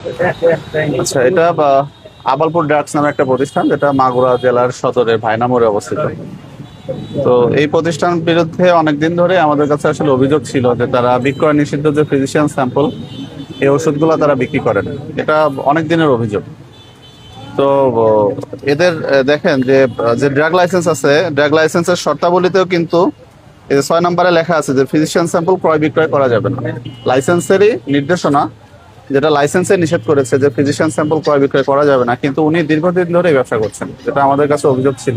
আচ্ছা, এটা আবালপুর ড্রাগস নামে একটা প্রতিষ্ঠান, যেটা মাগুরা জেলার সদরে ভায়নামোড়ে অবস্থিত। তো এই প্রতিষ্ঠান বিরুদ্ধে অনেকদিন ধরে আমাদের কাছে আসলে অভিযোগ ছিল যে তারা বিক্রয় নিষিদ্ধ যে ফিজিশিয়ান স্যাম্পল, এই ওষুধগুলো তারা বিক্রি করেন। এটা অনেক দিনের অভিযোগ। তো এদের দেখেন যে যে ড্রাগ লাইসেন্স আছে, ড্রাগ লাইসেন্সের শর্তাবলীতেও কিন্তু এই যে 6 নম্বরে লেখা আছে যে ফিজিশিয়ান স্যাম্পল ক্রয় বিক্রয় করা যাবে না। লাইসেন্সেরই নির্দেশনা, যেটা লাইসেন্সে নিষেধ করেছে যে ফিজিশিয়ান স্যাম্পল ক্রয় বিক্রয় করা যাবে না, কিন্তু উনি দীর্ঘদিন ধরে ব্যবসা করছেন, যেটা আমাদের কাছে অভিযোগ ছিল।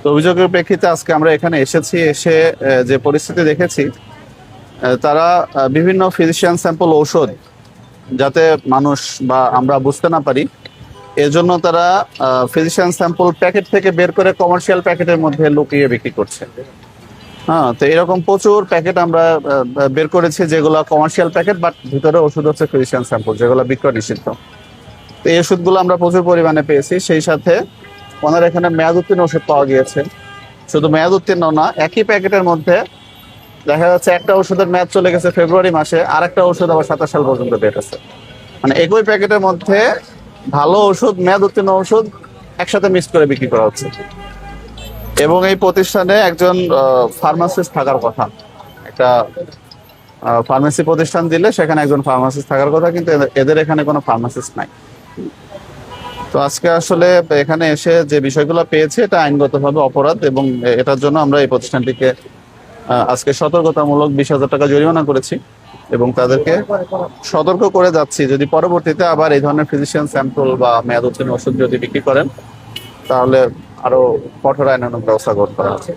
তো অভিযোগের প্রেক্ষিতে আজকে আমরা এখানে এসেছি, এসে যে পরিস্থিতি দেখেছি, তারা বিভিন্ন ফিজিশিয়ান স্যাম্পল ঔষধ যাতে মানুষ বা আমরা বুঝতে না পারি, এজন্য তারা ফিজিশিয়ান স্যাম্পল প্যাকেট থেকে বের করে কমার্শিয়াল প্যাকেটের মধ্যে লুকিয়ে বিক্রি করছে। হ্যাঁ, তো এরকম প্রচুর প্যাকেট আমরা বের করেছি, যেগুলো কমার্শিয়াল প্যাকেট, বাট ভিতরে ওষুধ হচ্ছে ফিজিশিয়ান স্যাম্পল, যেগুলো বিক্রয় নিষিদ্ধ। তো এই ওষুধগুলো আমরা প্রচুর পরিমাণে পেয়েছি। সেই সাথে ওনার এখানে মেয়াদ উত্তীর্ণ ওষুধ পাওয়া গিয়েছে। শুধু মেয়াদ উত্তীর্ণ না, একই প্যাকেটের মধ্যে দেখা যাচ্ছে একটা ওষুধের মেয়াদ চলে গেছে ফেব্রুয়ারি মাসে, আর একটা ওষুধ আবার 27 সাল পর্যন্ত ডেট আছে। মানে একই প্যাকেটের মধ্যে ভালো ওষুধ, মেয়াদ উত্তীর্ণ ওষুধ একসাথে মিক্স করে বিক্রি করা হচ্ছে। এবং এই প্রতিষ্ঠানে একজন ফার্মাসিস্ট থাকার কথা। একটা ফার্মেসি প্রতিষ্ঠান দিলে সেখানে একজন ফার্মাসিস্ট থাকার কথা, কিন্তু এদের এখানে কোনো ফার্মাসিস্ট নাই। তো আজকে আসলে এখানে এসে যে বিষয়গুলো পেয়েছে, এটা আইনগতভাবে অপরাধ, এবং এটার জন্য আমরা এই প্রতিষ্ঠানটিকে আজকে সতর্কতামূলক 20,000 টাকা জরিমানা করেছি, এবং তাদেরকে সতর্ক করে যাচ্ছি যদি পরবর্তীতে আবার এই ধরনের ফিজিশিয়ান স্যাম্পল বা মেয়াদ উত্তীর্ণ ওষুধ যদি বিক্রি করেন, তাহলে আরো কঠোর আইনানুগ ব্যবস্থা গ্রহণ করা হবে।